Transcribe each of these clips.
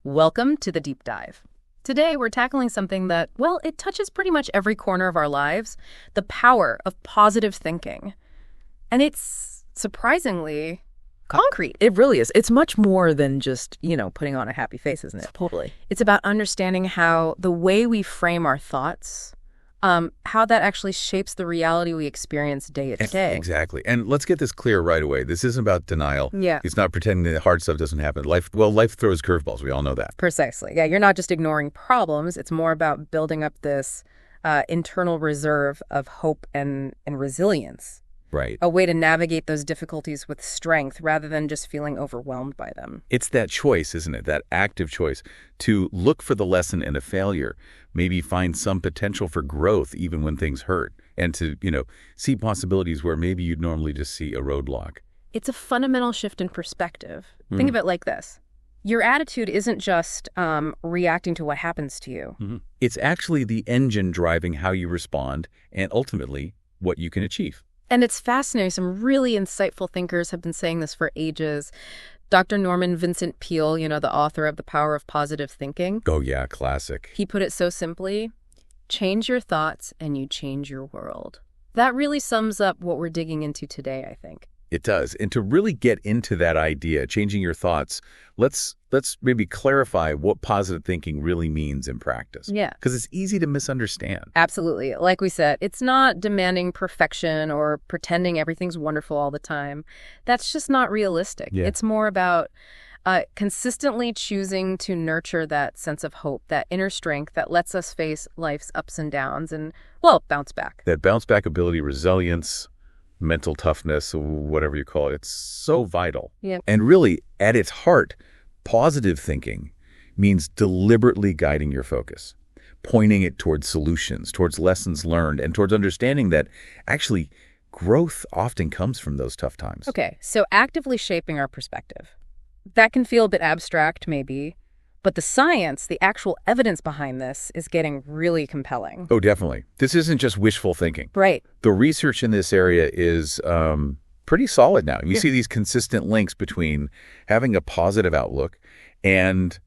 Welcome to the Deep Dive. Today, we're tackling something that, well, it touches pretty much every corner of our lives, the power of positive thinking. And it's surprisingly concrete. It really is. It's much more than just, putting on a happy face, isn't it? Totally. It's about understanding how the way we frame our thoughts, how that actually shapes the reality we experience day to day. Exactly. And let's get this clear right away. This isn't about denial. Yeah. It's not pretending that hard stuff doesn't happen. Life throws curveballs. We all know that. Precisely. Yeah, you're not just ignoring problems. It's more about building up this internal reserve of hope and resilience. Right. A way to navigate those difficulties with strength rather than just feeling overwhelmed by them. It's that choice, isn't it? That active choice to look for the lesson in a failure, maybe find some potential for growth even when things hurt, and to, see possibilities where maybe you'd normally just see a roadblock. It's a fundamental shift in perspective. Think of it like this. Your attitude isn't just reacting to what happens to you. Mm-hmm. It's actually the engine driving how you respond and ultimately what you can achieve. And it's fascinating. Some really insightful thinkers have been saying this for ages. Dr. Norman Vincent Peale, the author of The Power of Positive Thinking. Oh, yeah, classic. He put it so simply, change your thoughts and you change your world. That really sums up what we're digging into today, I think. It does. And to really get into that idea, changing your thoughts, let's maybe clarify what positive thinking really means in practice. Yeah. Because it's easy to misunderstand. Absolutely. Like we said, it's not demanding perfection or pretending everything's wonderful all the time. That's just not realistic. Yeah. It's more about consistently choosing to nurture that sense of hope, that inner strength that lets us face life's ups and downs and, bounce back. That bounce back ability, resilience, mental toughness, whatever you call it, it's so vital. Yeah. And really, at its heart, positive thinking means deliberately guiding your focus, pointing it towards solutions, towards lessons learned, and towards understanding that actually growth often comes from those tough times. Okay, so actively shaping our perspective. That can feel a bit abstract, maybe, but the science, the actual evidence behind this is getting really compelling. Oh, definitely. This isn't just wishful thinking. Right. The research in this area is pretty solid now. You see these consistent links between having a positive outlook and,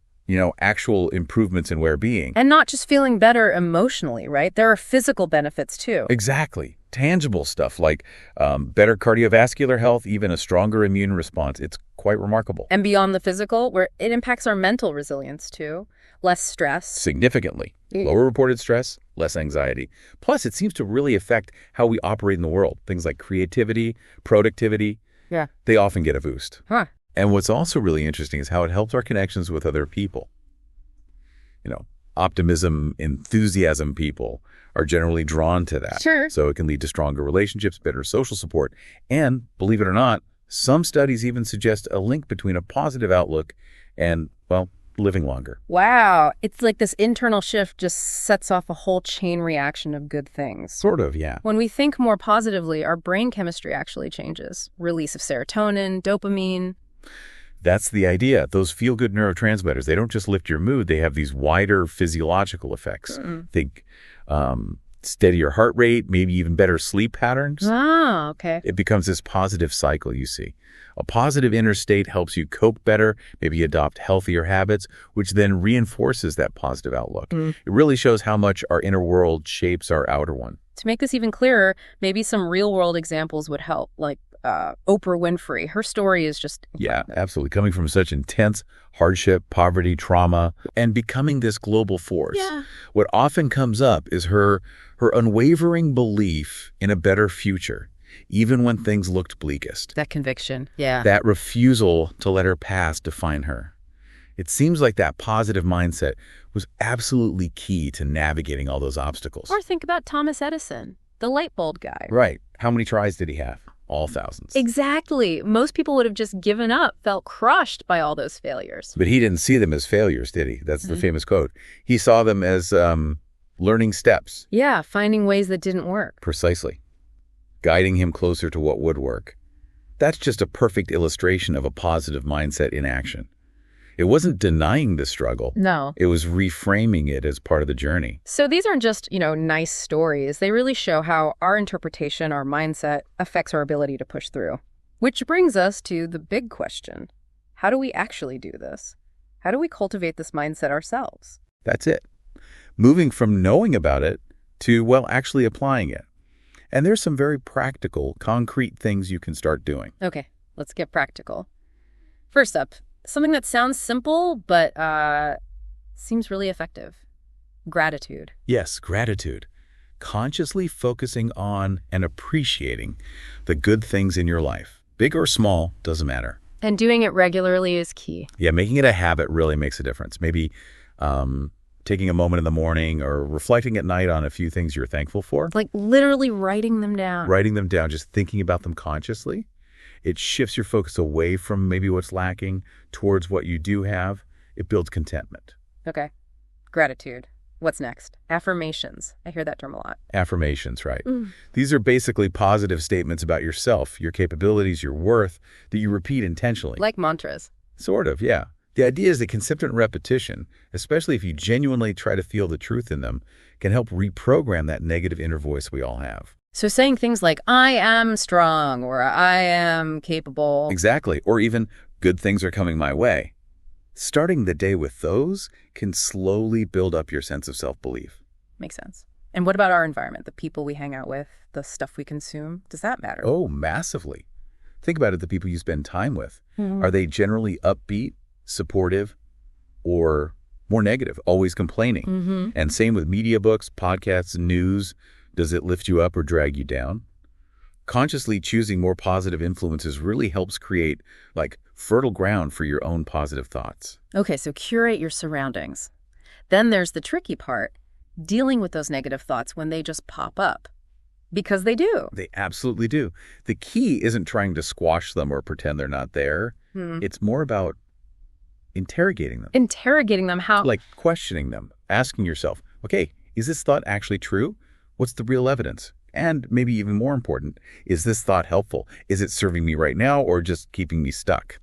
actual improvements in well-being. And not just feeling better emotionally, right? There are physical benefits too. Exactly. Tangible stuff like better cardiovascular health, even a stronger immune response. It's quite remarkable. And beyond the physical, where it impacts our mental resilience too. Less stress. Significantly. Lower reported stress, less anxiety. Plus, it seems to really affect how we operate in the world. Things like creativity, productivity. Yeah. They often get a boost. Huh. And what's also really interesting is how it helps our connections with other people. Optimism, enthusiasm people are generally drawn to that. Sure. So it can lead to stronger relationships, better social support, and, believe it or not, some studies even suggest a link between a positive outlook and, living longer. Wow. It's like this internal shift just sets off a whole chain reaction of good things. Sort of, yeah. When we think more positively, our brain chemistry actually changes. Release of serotonin, dopamine. That's the idea. Those feel-good neurotransmitters, they don't just lift your mood. They have these wider physiological effects. Think steadier heart rate, maybe even better sleep patterns. Ah, okay. It becomes this positive cycle, you see. A positive inner state helps you cope better, maybe adopt healthier habits, which then reinforces that positive outlook. It really shows how much our inner world shapes our outer one. To make this even clearer, maybe some real-world examples would help, like Oprah Winfrey. Her story is just incredible. Yeah, absolutely. Coming from such intense hardship, poverty, trauma, and becoming this global force. Yeah. What often comes up is her unwavering belief in a better future, even when things looked bleakest. That conviction. Yeah. That refusal to let her past define her. It seems like that positive mindset was absolutely key to navigating all those obstacles. Or think about Thomas Edison, the light bulb guy. Right. How many tries did he have? All thousands. Exactly. Most people would have just given up, felt crushed by all those failures. But he didn't see them as failures, did he? That's the famous quote. He saw them as learning steps. Yeah, finding ways that didn't work. Precisely. Guiding him closer to what would work. That's just a perfect illustration of a positive mindset in action. It wasn't denying the struggle. No. It was reframing it as part of the journey. So these aren't just, nice stories. They really show how our interpretation, our mindset, affects our ability to push through. Which brings us to the big question. How do we actually do this? How do we cultivate this mindset ourselves? That's it. Moving from knowing about it to, well, actually applying it. And there's some very practical, concrete things you can start doing. Okay, let's get practical. First up, something that sounds simple, but seems really effective. Gratitude. Yes, gratitude. Consciously focusing on and appreciating the good things in your life. Big or small, doesn't matter. And doing it regularly is key. Yeah, making it a habit really makes a difference. Maybe taking a moment in the morning or reflecting at night on a few things you're thankful for. Like literally writing them down. Writing them down, just thinking about them consciously. It shifts your focus away from maybe what's lacking towards what you do have. It builds contentment. Okay. Gratitude. What's next? Affirmations. I hear that term a lot. Affirmations, right? These are basically positive statements about yourself, your capabilities, your worth, that you repeat intentionally. Like mantras. Sort of, yeah. The idea is that consistent repetition, especially if you genuinely try to feel the truth in them, can help reprogram that negative inner voice we all have. So saying things like, I am strong, or I am capable. Exactly. Or even, good things are coming my way. Starting the day with those can slowly build up your sense of self-belief. Makes sense. And what about our environment, the people we hang out with, the stuff we consume? Does that matter? Oh, massively. Think about it, the people you spend time with. Are they generally upbeat, supportive, or more negative, always complaining? And same with media, books, podcasts, news. Does it lift you up or drag you down? Consciously choosing more positive influences really helps create, fertile ground for your own positive thoughts. Okay, so curate your surroundings. Then there's the tricky part, dealing with those negative thoughts when they just pop up. Because they do. They absolutely do. The key isn't trying to squash them or pretend they're not there. It's more about interrogating them. Interrogating them, how? Like questioning them, asking yourself, okay, is this thought actually true? What's the real evidence? And maybe even more important, is this thought helpful? Is it serving me right now or just keeping me stuck?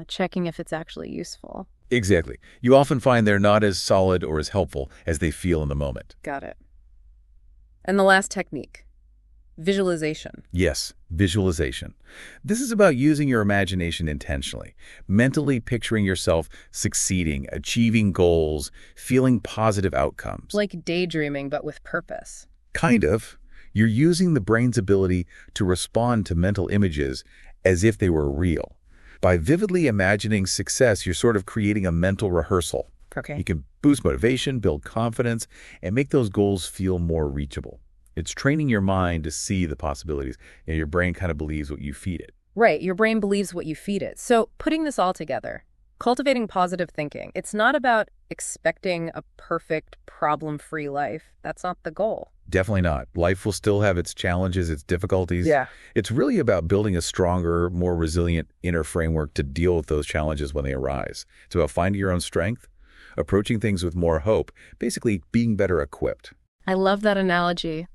Checking if it's actually useful. Exactly. You often find they're not as solid or as helpful as they feel in the moment. Got it. And the last technique, visualization. Yes, visualization. This is about using your imagination intentionally, mentally picturing yourself succeeding, achieving goals, feeling positive outcomes. Like daydreaming, but with purpose. Kind of. You're using the brain's ability to respond to mental images as if they were real. By vividly imagining success, you're sort of creating a mental rehearsal. Okay. You can boost motivation, build confidence, and make those goals feel more reachable. It's training your mind to see the possibilities, and your brain kind of believes what you feed it. Right. Your brain believes what you feed it. So putting this all together, cultivating positive thinking, it's not about expecting a perfect, problem-free life. That's not the goal. Definitely not. Life will still have its challenges, its difficulties. Yeah. It's really about building a stronger, more resilient inner framework to deal with those challenges when they arise. It's about finding your own strength, approaching things with more hope, basically being better equipped. I love that analogy.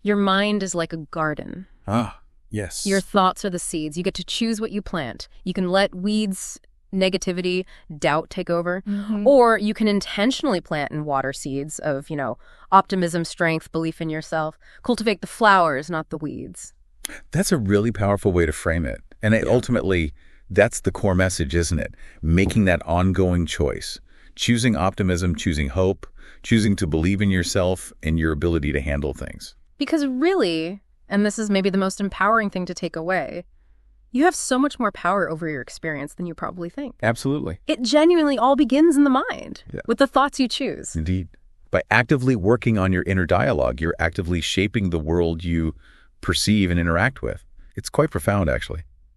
Your mind is like a garden. Ah, yes. Your thoughts are the seeds. You get to choose what you plant. You can let weeds, negativity, doubt take over, or you can intentionally plant and water seeds of, optimism, strength, belief in yourself. Cultivate the flowers, not the weeds. That's a really powerful way to frame it. And ultimately, that's the core message, isn't it? Making that ongoing choice. Choosing optimism, choosing hope, choosing to believe in yourself and your ability to handle things. Because really, and this is maybe the most empowering thing to take away, you have so much more power over your experience than you probably think. Absolutely. It genuinely all begins in the mind, with the thoughts you choose. Indeed. By actively working on your inner dialogue, you're actively shaping the world you perceive and interact with. It's quite profound, actually.